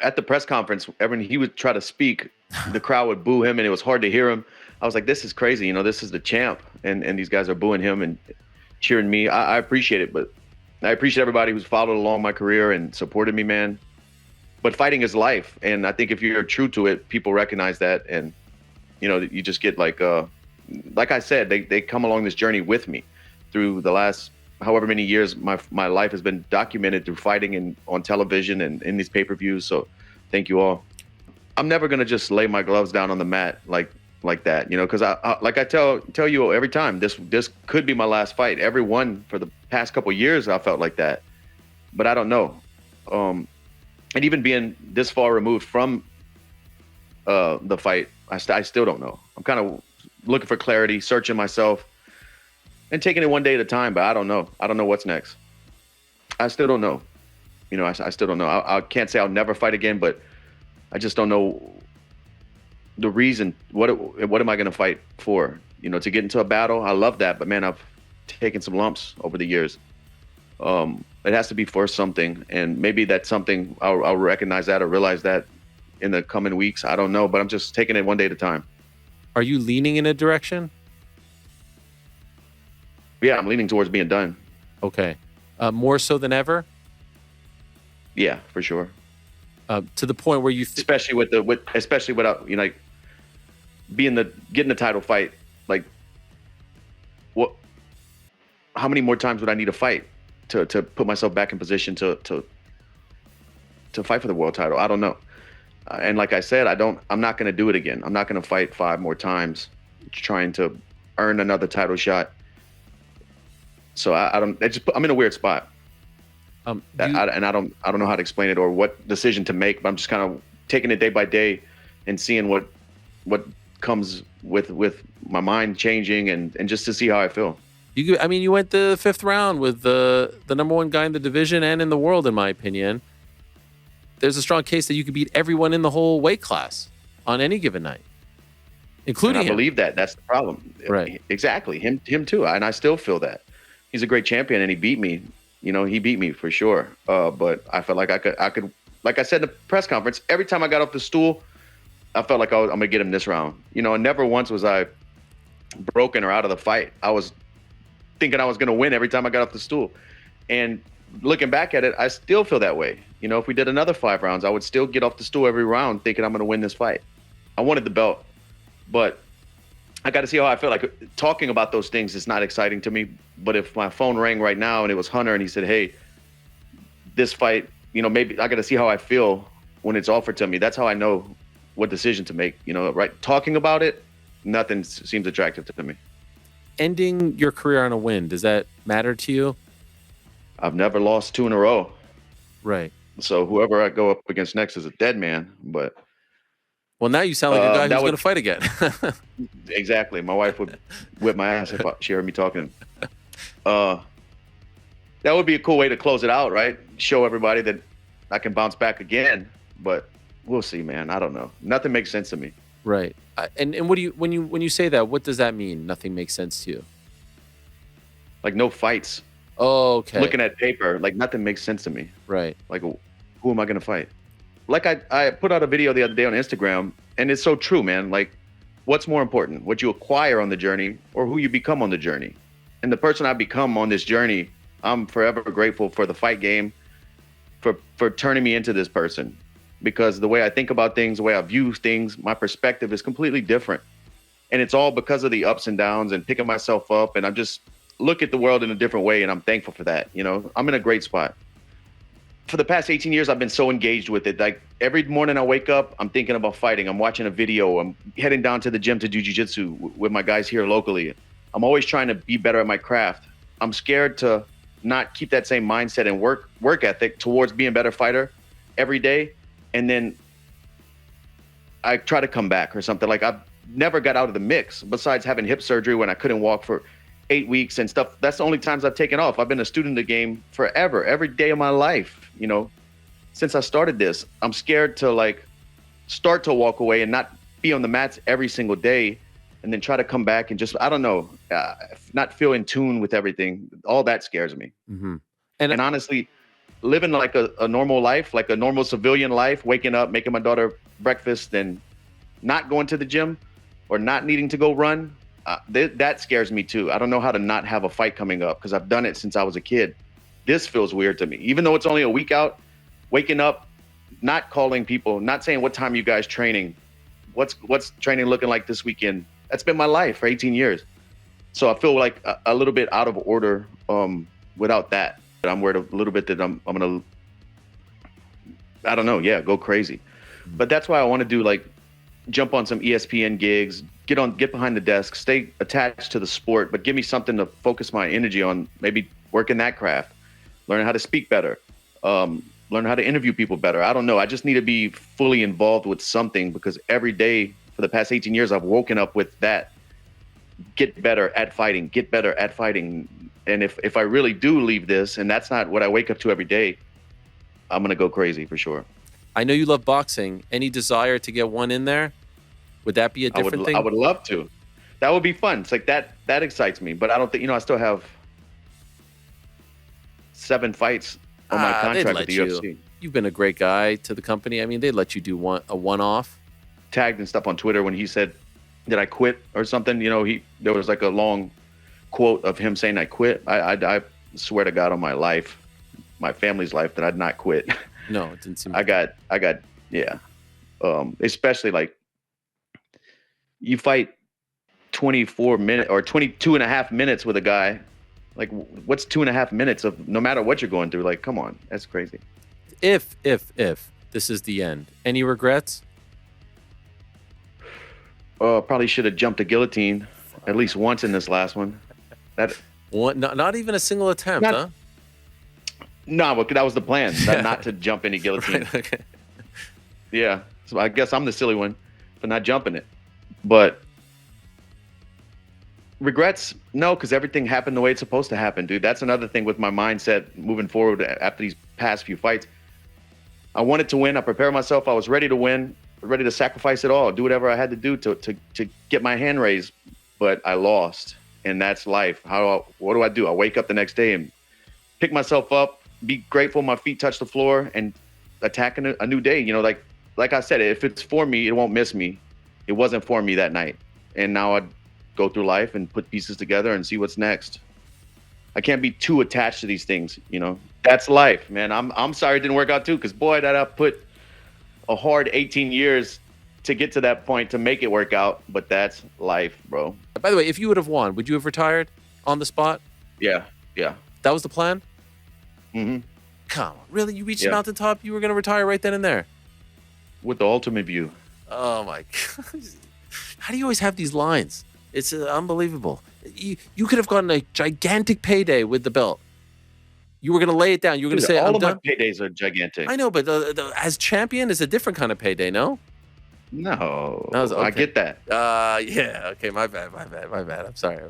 at the press conference, when he would try to speak, the crowd would boo him, and it was hard to hear him. I was like, this is crazy. You know, this is the champ, and these guys are booing him and cheering me. I appreciate it, but I appreciate everybody who's followed along my career and supported me, man. But fighting is life, and I think if you're true to it, people recognize that, and you know, you just get like I said, they come along this journey with me through the last however many years. My life has been documented through fighting and on television and in these pay-per-views. So thank you all. I'm never gonna just lay my gloves down on the mat like that, you know, because I tell you every time, this could be my last fight. Everyone for the past couple of years, I felt like that, but I don't know. And even being this far removed from the fight, I still don't know. I'm kind of looking for clarity, searching myself, and taking it one day at a time. But I don't know. I don't know what's next. I still don't know. You know, I still don't know. I can't say I'll never fight again, but I just don't know the reason. What am I going to fight for? You know, to get into a battle. I love that, but man, I've taken some lumps over the years. It has to be for something, and maybe that's something I'll recognize that or realize that in the coming weeks. I don't know, but I'm just taking it one day at a time. Are you leaning in a direction? Yeah, I'm leaning towards being done. Okay. More so than ever? Yeah, for sure. To the point where you especially without, you know, like getting the title fight, like how many more times would I need to fight to put myself back in position to fight for the world title? I don't know. And like I said, I'm not going to do it again. I'm not going to fight 5 more times trying to earn another title shot. So I'm in a weird spot. I don't know how to explain it or what decision to make, but I'm just kind of taking it day by day and seeing what comes with my mind changing and just to see how I feel. You went the 5th round with the number 1 guy in the division and in the world, in my opinion. There's a strong case that you could beat everyone in the whole weight class on any given night, including him. I believe that. That's the problem. Right. Exactly. Him too. And I still feel that. He's a great champion, and he beat me. You know, he beat me for sure. But I felt like I could, like I said in the press conference, every time I got off the stool, I felt like I'm going to get him this round. You know, and never once was I broken or out of the fight. I was thinking I was going to win every time I got off the stool. And looking back at it, I still feel that way. You know, if we did another 5 rounds, I would still get off the stool every round thinking I'm going to win this fight. I wanted the belt, but I got to see how I feel. Like, talking about those things is not exciting to me. But if my phone rang right now and it was Hunter and he said, hey, this fight, you know, maybe I got to see how I feel when it's offered to me. That's how I know what decision to make, you know, right? Talking about it, nothing seems attractive to me. Ending your career on a win, does that matter to you? I've never lost 2 in a row. Right. So whoever I go up against next is a dead man. But well, now you sound like a guy who's going to fight again. Exactly. My wife would whip my ass if she heard me talking. That would be a cool way to close it out, right? Show everybody that I can bounce back again. But we'll see, man. I don't know. Nothing makes sense to me. Right. And what do you when you say that? What does that mean? Nothing makes sense to you? Like no fights. Oh, okay. Looking at paper, like nothing makes sense to me. Right. Like, who am I going to fight? Like I put out a video the other day on Instagram, and it's so true, man. Like, what's more important, what you acquire on the journey or who you become on the journey? And the person I become on this journey, I'm forever grateful for the fight game, for turning me into this person. Because the way I think about things, the way I view things, my perspective is completely different. And it's all because of the ups and downs and picking myself up. And I'm just look at the world in a different way. And I'm thankful for that. You know, I'm in a great spot. For the past 18 years, I've been so engaged with it. Like every morning I wake up, I'm thinking about fighting. I'm watching a video. I'm heading down to the gym to do jiu-jitsu with my guys here locally. I'm always trying to be better at my craft. I'm scared to not keep that same mindset and work ethic towards being a better fighter every day. And then I try to come back or something. Like I've never got out of the mix besides having hip surgery when I couldn't walk for 8 weeks and stuff. That's the only times I've taken off. I've been a student of the game forever, every day of my life, you know, since I started this. I'm scared to like start to walk away and not be on the mats every single day and then try to come back and just, I don't know, not feel in tune with everything. All that scares me. Mm-hmm. And honestly, living like a normal life, like a normal civilian life, waking up, making my daughter breakfast, and not going to the gym or not needing to go run, that scares me too. I don't know how to not have a fight coming up because I've done it since I was a kid. This feels weird to me, even though it's only a week out. Waking up, not calling people, not saying what time you guys training, what's training looking like this weekend. That's been my life for 18 years. So I feel like a little bit out of order without that. But I'm worried a little bit that I'm gonna, I don't know, go crazy. But that's why I want to do like jump on some ESPN gigs, get behind the desk, stay attached to the sport, but give me something to focus my energy on. Maybe work in that craft, learn how to speak better, learn how to interview people better. I don't know. I just need to be fully involved with something because every day for the past 18 years, I've woken up with that. Get better at fighting, get better at fighting. And if I really do leave this and that's not what I wake up to every day, I'm going to go crazy for sure. I know you love boxing. Any desire to get one in there? Would that be a different thing? I would love to. That would be fun. It's like that excites me, but I don't think, I still have 7 fights on my contract with the UFC. You've been a great guy to the company. I mean, they'd let you do a one-off. Tagged and stuff on Twitter when he said, did I quit or something? There was like a long quote of him saying I quit. I swear to God on my life, my family's life, that I'd not quit. No, it didn't seem. I got, yeah. Especially like you fight 24 minutes or 22 and a half minutes with a guy. Like what's 2.5 minutes of no matter what you're going through? Like, come on, that's crazy. If this is the end, any regrets? Probably should have jumped a guillotine at least once in this last one. Not even a single attempt, huh? No, but that was the plan, not to jump any guillotine. Right, okay. Yeah, so I guess I'm the silly one for not jumping it. But regrets, no, because everything happened the way it's supposed to happen, dude. That's another thing with my mindset moving forward after these past few fights. I wanted to win. I prepared myself. I was ready to win, ready to sacrifice it all, do whatever I had to do to get my hand raised, but I lost, and that's life. What do I do? I wake up the next day and pick myself up, be grateful my feet touch the floor, and attack a new day. Like I said, if it's for me, it won't miss me. It wasn't for me that night, and now I'd go through life and put pieces together and see what's next. I can't be too attached to these things, That's life, man. I'm sorry it didn't work out too, because boy, that I put a hard 18 years to get to that point to make it work out, but that's life, bro. By the way, if you would have won, would you have retired on the spot? Yeah. That was the plan? Mm-hmm. Come on, really? You reached the mountaintop, you were going to retire right then and there? With the ultimate view. Oh my God. How do you always have these lines? It's unbelievable. You could have gotten a gigantic payday with the belt. You were going to lay it down. You were going to say, all I'm of done. my paydays are gigantic. I know, but as champion is a different kind of payday, no? No, okay. I get that. Yeah. Okay, my bad. I'm sorry.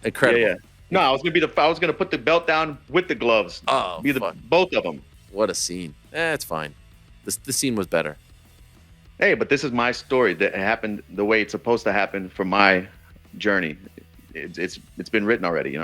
Incredible. Yeah. No, I was gonna put the belt down with the gloves. Oh, both of them. What a scene. It's fine. The scene was better. Hey, but this is my story that happened the way it's supposed to happen for my journey. It's been written already,